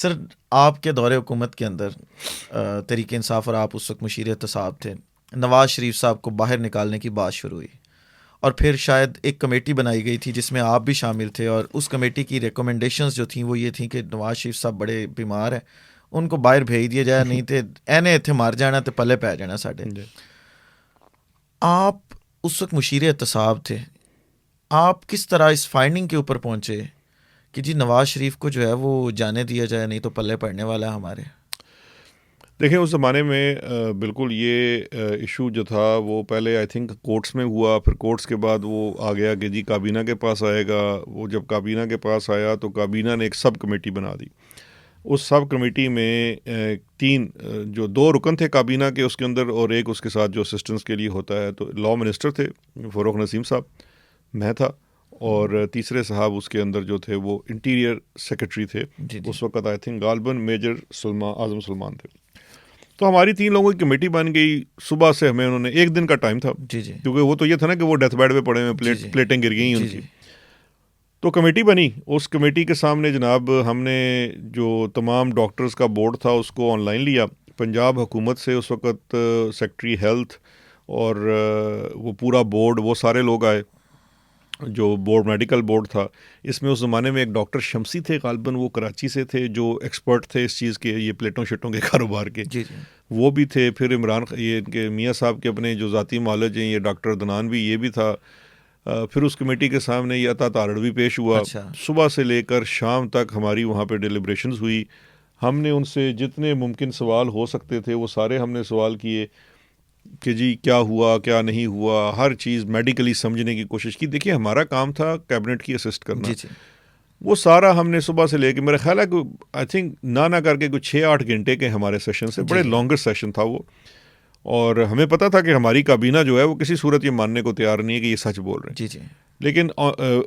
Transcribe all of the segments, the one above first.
Sir, आपके दौरे हुकूमत के अंदर तहरीक इंसाफ और आप उस वक्त मुशीर एहतसाब थे, नवाज़ शरीफ साहब को बाहर निकालने की बात शुरू हुई और फिर शायद एक कमेटी बनाई गई थी जिसमें आप भी शामिल थे, और उस कमेटी की रिकमेंडेशंस जो थी वो ये थी कि नवाज़ शरीफ साहब बड़े बीमार हैं, उनको बाहर भेज दिया जाए, नहीं तो एने इत्थे मर जाना तो पल्ले पै जाना साढ़े। आप उस वक्त मुशीर एहतसाब थे, आप किस तरह इस फाइंडिंग के ऊपर पहुंचे कि जी नवाज़ शरीफ को जो है वो जाने दिया जाए, नहीं तो पल्ले पड़ने वाला है हमारे? देखिए, उस ज़माने में बिल्कुल ये इशू जो था वो पहले आई थिंक कोर्ट्स में हुआ, फिर कोर्ट्स के बाद वो आ गया कि जी काबीना के पास आएगा। वो जब काबीना के पास आया तो काबीना ने एक सब कमेटी बना दी। उस सब कमेटी में जो दो रुकन थे काबीना के उसके अंदर, और एक उसके साथ जो असिस्टेंस के लिए होता है, तो लॉ मिनिस्टर थे फ़ारूक नसीम साहब, मैं था, और तीसरे साहब उसके अंदर जो थे वो इंटीरियर सेक्रेटरी थे। जी जी उस वक्त आई थिंक गालबन मेजर आज़म सलमान थे। तो हमारी 3 लोगों की कमेटी बन गई। सुबह से हमें उन्होंने 1 दिन का टाइम था, जी जी क्योंकि वो तो ये था ना कि वो डेथ बेड पे पड़े हुए, जी जी प्लेटें गिर गई जी उनकी। जी तो कमेटी बनी। उस कमेटी के सामने जनाब हमने जो तमाम डॉक्टर्स का बोर्ड था उसको ऑनलाइन लिया। पंजाब हुकूमत से उस वक़्त सेक्रेटरी हेल्थ और वो पूरा बोर्ड, वो सारे लोग आए, जो बोर्ड मेडिकल बोर्ड था। इसमें उस ज़माने में एक डॉक्टर शमसी थे, गालबन वो कराची से थे, जो एक्सपर्ट थे इस चीज़ के, ये प्लेटों शेटों के कारोबार के, जी जी वो भी थे। फिर ये इनके मियाँ साहब के अपने जो ज़ाती मालज हैं, ये डॉक्टर दनान भी, ये भी था। फिर उस कमेटी के सामने ये अता तारड़ भी पेश हुआ। अच्छा सुबह से लेकर शाम तक हमारी वहाँ पे डिलिब्रेशंस हुई। हमने उनसे जितने मुमकिन सवाल हो सकते थे वो सारे हमने सवाल किए कि जी क्या हुआ क्या नहीं हुआ, हर चीज़ मेडिकली समझने की कोशिश की। देखिए, हमारा काम था कैबिनेट की असिस्ट करना। जी जी वो सारा हमने सुबह से लेके, मेरा ख्याल है कि आई थिंक ना करके कुछ 6-8 घंटे के हमारे सेशन से, जी बड़े जी लॉन्गेस्ट सेशन था वो। और हमें पता था कि हमारी काबीना जो है वो किसी सूरत ये मानने को तैयार नहीं है कि ये सच बोल रहे हैं। जी जी लेकिन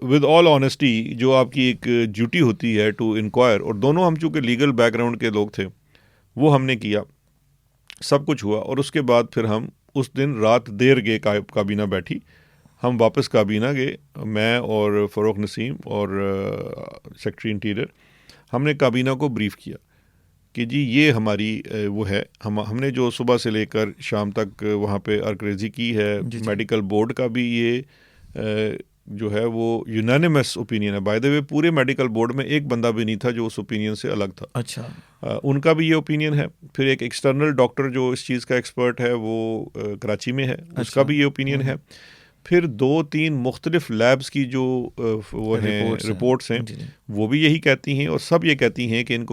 विद ऑल ऑनेस्टी, जो आपकी एक ड्यूटी होती है टू इंक्वायर, और दोनों हम चूँकि लीगल बैकग्राउंड के लोग थे, वो हमने किया। सब कुछ हुआ और उसके बाद फिर हम उस दिन रात देर गए, काबीना बैठी। हम वापस काबीना गए, मैं और फ़ारूक नसीम और सेक्रेटरी इंटीरियर। हमने काबीना को ब्रीफ़ किया कि जी ये हमारी वो है, हमने जो सुबह से लेकर शाम तक वहाँ पे अर्करेज़ी की है। जी जी मेडिकल बोर्ड का भी ये जो है वो यूनानिमस ओपिनियन है। बाय द वे, पूरे मेडिकल बोर्ड में एक बंदा भी नहीं था जो उस ओपिनियन से अलग था। अच्छा उनका भी ये ओपिनियन है। फिर एक एक्सटर्नल डॉक्टर जो इस चीज़ का एक्सपर्ट है वो कराची में है, उसका अच्छा भी ये ओपिनियन है। फिर 2-3 मुख्तलिफ लैब्स की जो वो हैं रिपोर्ट्स हैं। रिपोर्ट्स हैं, जी जी वो भी यही कहती हैं, और सब ये कहती हैं कि इनको